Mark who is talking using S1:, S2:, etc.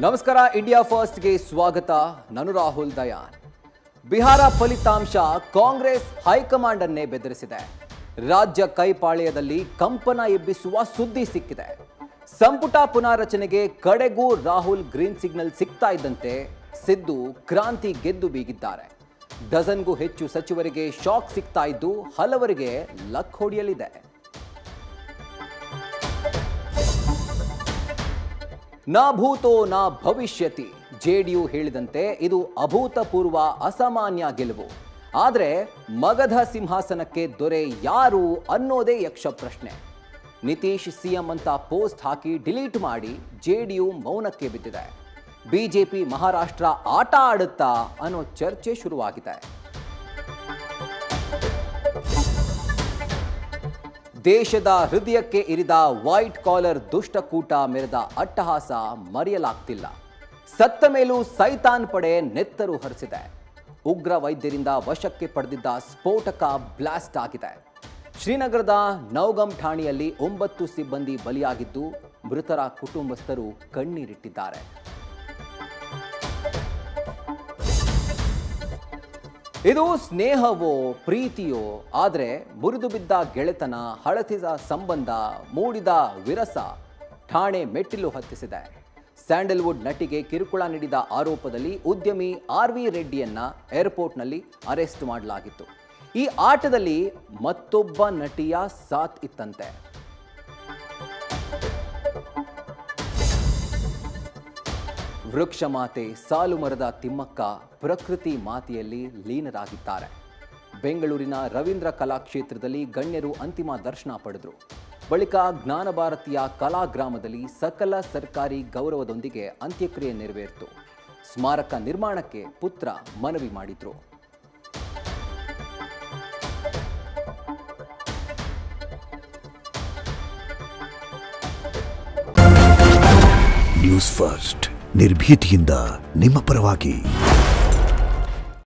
S1: ನಮಸ್ಕಾರ, ಇಂಡಿಯಾ ಫಸ್ಟ್ಗೆ ಸ್ವಾಗತ. ನಾನು ರಾಹುಲ್ ದಯಾನ್. ಬಿಹಾರ ಫಲಿತಾಂಶ ಕಾಂಗ್ರೆಸ್ ಹೈಕಮಾಂಡ್ ಅನ್ನೇ ಬೆದರಿಸಿದೆ. ರಾಜ್ಯ ಕೈಪಾಳ್ಯದಲ್ಲಿ ಕಂಪನ ಎಬ್ಬಿಸುವ ಸುದ್ದಿ ಸಿಕ್ಕಿದೆ. ಸಂಪುಟ ಪುನಾರಚನೆಗೆ ಕಡೆಗೂ ರಾಹುಲ್ ಗ್ರೀನ್ ಸಿಗ್ನಲ್ ಸಿಗ್ತಾ ಇದ್ದಂತೆ ಸಿದ್ದು ಕ್ರಾಂತಿ ಗೆದ್ದು ಬೀಗಿದ್ದಾರೆ. ಡಜನ್ಗೂ ಹೆಚ್ಚು ಸಚಿವರಿಗೆ ಶಾಕ್ ಸಿಗ್ತಾ ಇದ್ದು ಹಲವರಿಗೆ ಲಕ್ ಹೊಡೆಯಲಿದೆ. ನಾ ಭೂತೋ ನಾ ಭವಿಷ್ಯತಿ. ಜೆಡಿಯು ಹೇಳಿದಂತೆ ಇದು ಅಭೂತಪೂರ್ವ ಅಸಾಮಾನ್ಯ ಗೆಲುವು. ಆದರೆ ಮಗಧ ಸಿಂಹಾಸನಕ್ಕೆ ದೊರೆ ಯಾರು ಅನ್ನೋದೇ ಯಕ್ಷ ಪ್ರಶ್ನೆ. ನಿತೀಶ್ ಸಿಎಂ ಅಂತ ಪೋಸ್ಟ್ ಹಾಕಿ ಡಿಲೀಟ್ ಮಾಡಿ ಜೆಡಿಯು ಮೌನಕ್ಕೆ ಬಿದ್ದಿದೆ. ಬಿಜೆಪಿ ಮಹಾರಾಷ್ಟ್ರ ಆಟ ಆಡುತ್ತಾ ಅನ್ನೋ ಚರ್ಚೆ ಶುರುವಾಗಿದೆ. ದೇಶದ ಹೃದಯಕ್ಕೆ ಇರಿದ ವೈಟ್ ಕಾಲರ್ ದುಷ್ಟಕೂಟ ಮೆರೆದ ಅಟ್ಟಹಾಸ ಮರೆಯಲಾಗ್ತಿಲ್ಲ. ಸತ್ತ ಮೇಲೂ ಸೈತಾನ್ ಪಡೆ ನೆತ್ತರು ಹರಿಸಿದೆ. ಉಗ್ರ ವೈದ್ಯರಿಂದ ವಶಕ್ಕೆ ಪಡೆದಿದ್ದ ಸ್ಫೋಟಕ ಬ್ಲಾಸ್ಟ್ ಆಗಿದೆ. ಶ್ರೀನಗರದ ನೌಗಮ್ ಠಾಣೆಯಲ್ಲಿ 9 ಸಿಬ್ಬಂದಿ ಬಲಿಯಾಗಿದ್ದು ಮೃತರ ಕುಟುಂಬಸ್ಥರು ಕಣ್ಣೀರಿಟ್ಟಿದ್ದಾರೆ. ಇದು ಸ್ನೇಹವೋ ಪ್ರೀತಿಯೋ, ಆದರೆ ಮುರಿದು ಬಿದ್ದ ಗೆಳೆತನ, ಹಳತಿದ ಸಂಬಂಧ, ಮೂಡಿದ ವಿರಸ ಠಾಣೆ ಮೆಟ್ಟಿಲು ಹತ್ತಿಸಿದೆ. ಸ್ಯಾಂಡಲ್ವುಡ್ ನಟಿಗೆ ಕಿರುಕುಳ ನೀಡಿದ ಆರೋಪದಲ್ಲಿ ಉದ್ಯಮಿ RV ರೆಡ್ಡಿಯನ್ನ ಏರ್ಪೋರ್ಟ್ನಲ್ಲಿ ಅರೆಸ್ಟ್ ಮಾಡಲಾಗಿತ್ತು. ಈ ಆಟದಲ್ಲಿ ಮತ್ತೊಬ್ಬ ನಟಿಯ ಸಾಥ್ ಇತ್ತಂತೆ. ವೃಕ್ಷ ಮಾತೆ ಸಾಲು ಮರದ ತಿಮ್ಮಕ್ಕ ಪ್ರಕೃತಿ ಮಾತೆಯಲ್ಲಿ ಲೀನರಾಗಿದ್ದಾರೆ. ಬೆಂಗಳೂರಿನ ರವೀಂದ್ರ ಕಲಾಕ್ಷೇತ್ರದಲ್ಲಿ ಗಣ್ಯರು ಅಂತಿಮ ದರ್ಶನ ಪಡೆದರು. ಬಳಿಕ ಜ್ಞಾನ ಭಾರತೀಯ ಕಲಾಗ್ರಾಮದಲ್ಲಿ ಸಕಲ ಸರ್ಕಾರಿ ಗೌರವದೊಂದಿಗೆ ಅಂತ್ಯಕ್ರಿಯೆ ನೆರವೇರಿತು. ಸ್ಮಾರಕ ನಿರ್ಮಾಣಕ್ಕೆ ಪುತ್ರ ಮನವಿ ಮಾಡಿದ್ರು.
S2: ನ್ಯೂಸ್ ಫಸ್ಟ್, ನಿರ್ಭೀತಿಯಿಂದ ನಿಮ್ಮ ಪರವಾಗಿ.